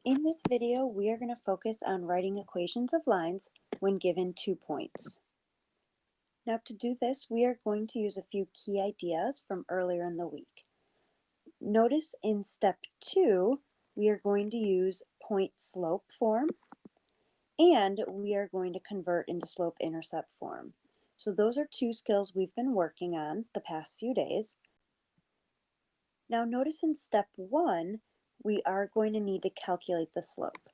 In this video, we are going to focus on writing equations of lines when given 2 points. Now to do this, we are going to use a few key ideas from earlier in the week. Notice in step 2, we are going to use point-slope form, and we are going to convert into slope-intercept form. So those are 2 skills we've been working on the past few days. Now notice in step 1, we are going to need to calculate the slope.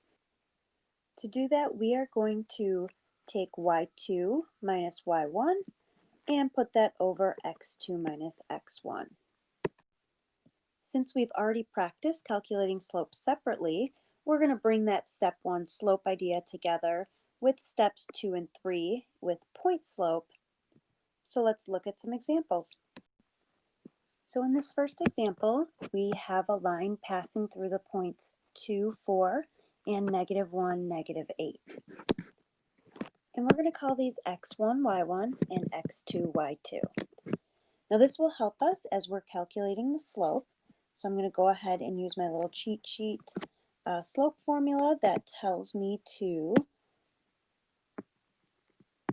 To do that, we are going to take y2 minus y1 and put that over x2 minus x1. Since we've already practiced calculating slopes separately, we're going to bring that step 1 slope idea together with steps 2 and 3 with point slope. So let's look at some examples. So in this first example, we have a line passing through the points 2, 4, and -1, -8. And we're going to call these x1, y1, and x2, y2. Now this will help us as we're calculating the slope. So I'm going to go ahead and use my little cheat sheet slope formula that tells me to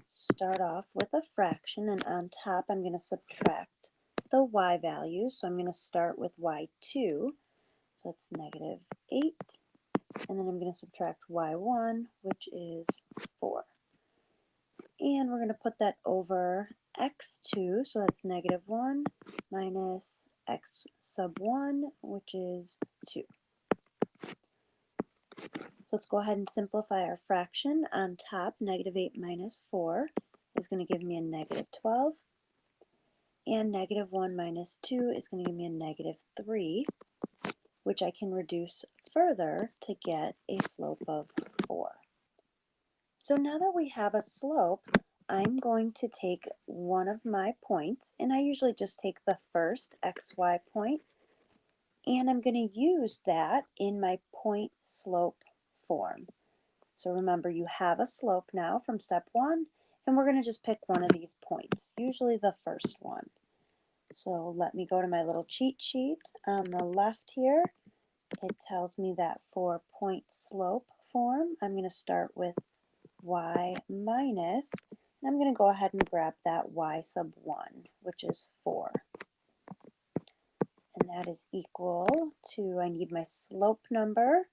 start off with a fraction, and on top I'm going to subtract the y value. So I'm going to start with y2, so it's -8, and then I'm going to subtract y1, which is 4. And we're going to put that over x2, so that's -1 minus x sub 1, which is 2. So let's go ahead and simplify our fraction. On top, -8 minus 4 is going to give me a -12, and -1 minus 2 is going to give me a -3, which I can reduce further to get a slope of 4. So now that we have a slope, I'm going to take one of my points, and I usually just take the first xy point, and I'm going to use that in my point-slope form. So remember, you have a slope now from step 1, and we're going to just pick one of these points, usually the first one. So let me go to my little cheat sheet on the left here. It tells me that for point-slope form, I'm going to start with y minus, and I'm going to go ahead and grab that y sub 1, which is 4. And that is equal to, I need my slope number,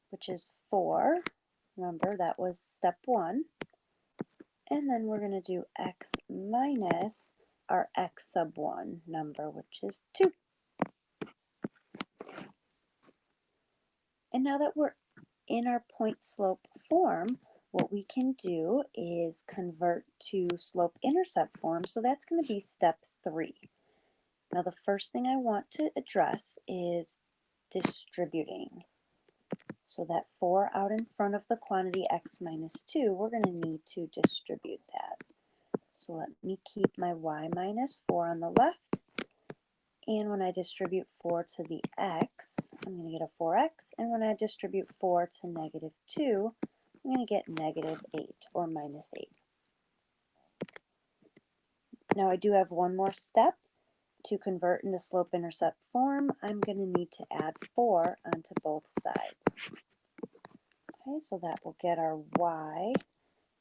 which is 4. Remember, that was step 1. And then we're going to do x minus our x sub 1 number, which is 2. And now that we're in our point slope form, what we can do is convert to slope-intercept form, so that's going to be step 3. Now the first thing I want to address is distributing. So that 4 out in front of the quantity x minus 2, we're going to need to distribute that. So let me keep my y minus 4 on the left, and when I distribute 4 to the x, I'm going to get a 4x, and when I distribute 4 to -2, I'm going to get -8 or -8. Now I do have one more step. To convert into slope-intercept form, I'm going to need to add 4 onto both sides. Okay, so that will get our y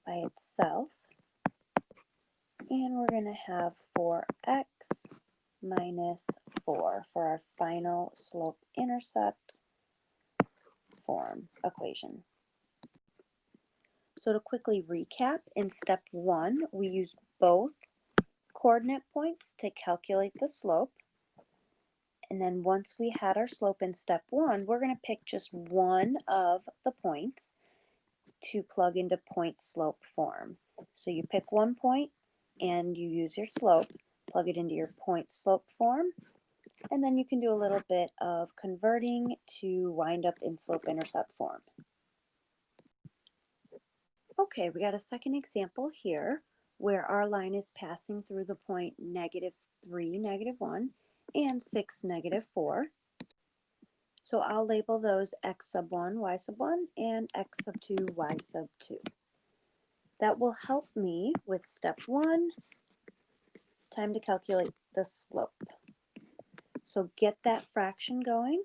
by itself, and we're going to have 4x minus 4 for our final slope-intercept form equation. So to quickly recap, in step 1, we used both coordinate points to calculate the slope. And then once we had our slope in step 1, we're going to pick just one of the points to plug into point-slope form. So you pick one point and you use your slope, plug it into your point-slope form, and then you can do a little bit of converting to wind up in slope-intercept form. Okay, we got a second example here where our line is passing through the point -3, -1, and 6, -4. So I'll label those x sub 1, y sub 1, and x sub 2, y sub 2. That will help me with step 1, time to calculate the slope. So get that fraction going.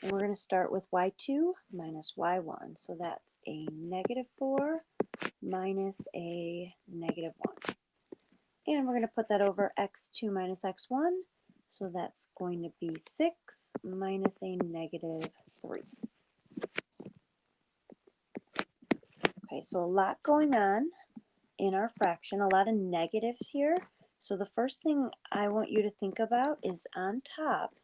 And we're going to start with y2 minus y1. So that's a -4 minus a -1. And we're going to put that over x2 minus x1. So that's going to be 6 minus a -3. Okay, so a lot going on in our fraction, a lot of negatives here. So the first thing I want you to think about is on top,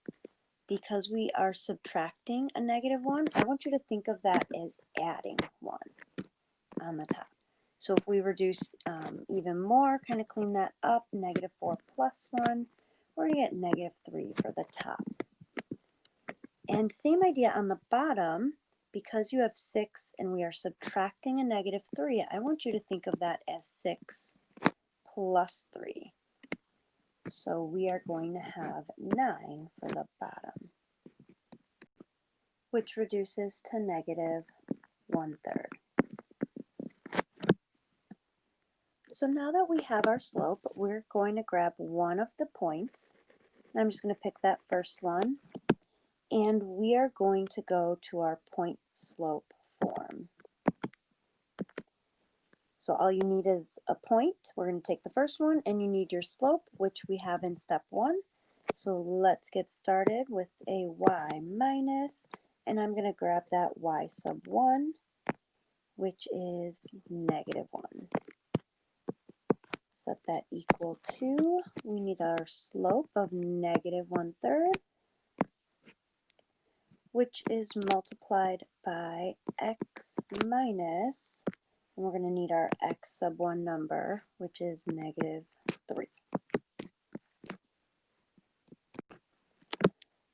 because we are subtracting a -1, I want you to think of that as adding 1 on the top. So if we reduce even more, kind of clean that up, -4 plus 1, we're going to get -3 for the top. And same idea on the bottom, because you have 6 and we are subtracting a -3, I want you to think of that as 6 plus 3. So we are going to have 9 for the bottom, which reduces to -1/3. So now that we have our slope, we're going to grab one of the points. And I'm just going to pick that first one. And we are going to go to our point slope form. So all you need is a point. We're going to take the first one, and you need your slope, which we have in step 1. So let's get started with a y minus, and I'm going to grab that y sub 1, which is -1. Set that equal to, we need our slope of -1/3, which is multiplied by x minus, and we're going to need our x sub 1 number, which is -3.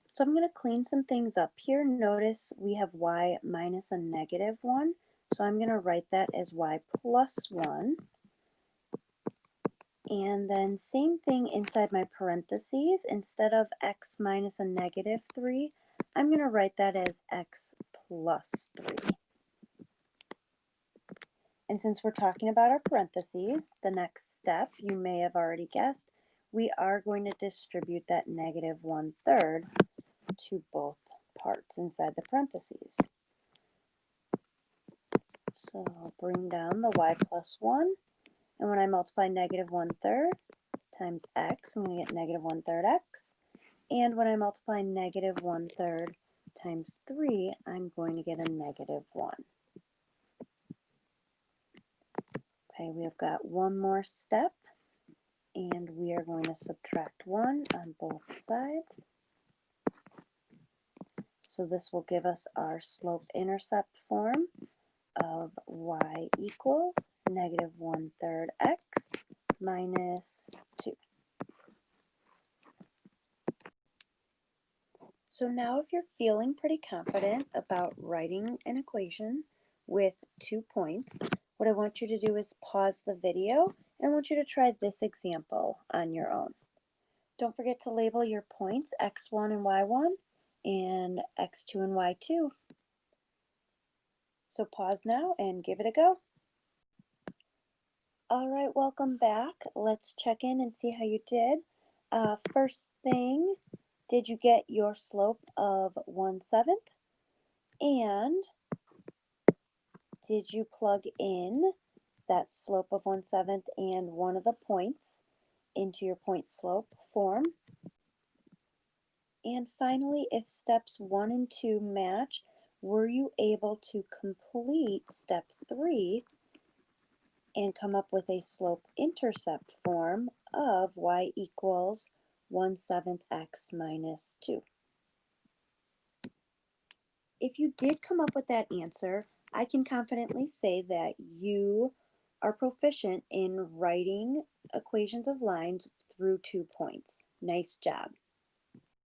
So I'm going to clean some things up here. Notice we have y minus a -1, so I'm going to write that as y plus 1. And then same thing inside my parentheses. Instead of x minus a -3, I'm going to write that as x plus 3. And since we're talking about our parentheses, the next step, you may have already guessed, we are going to distribute that -1/3 to both parts inside the parentheses. So I'll bring down the y plus 1, and when I multiply -1/3 times x, I'm going to get -1/3 x. And when I multiply -1/3 times 3, I'm going to get a -1. Okay, we have got one more step, and we are going to subtract 1 on both sides. So this will give us our slope-intercept form of y equals -1/3 x minus 2. So now if you're feeling pretty confident about writing an equation with 2 points, what I want you to do is pause the video, and I want you to try this example on your own. Don't forget to label your points x1 and y1 and x2 and y2. So pause now and give it a go. All right, welcome back. Let's check in and see how you did. First thing, did you get your slope of 1/7? And did you plug in that slope of 1/7 and one of the points into your point slope form? And finally, if steps 1 and 2 match, were you able to complete step 3 and come up with a slope-intercept form of y equals 1/7 x minus 2? If you did come up with that answer, I can confidently say that you are proficient in writing equations of lines through 2 points. Nice job.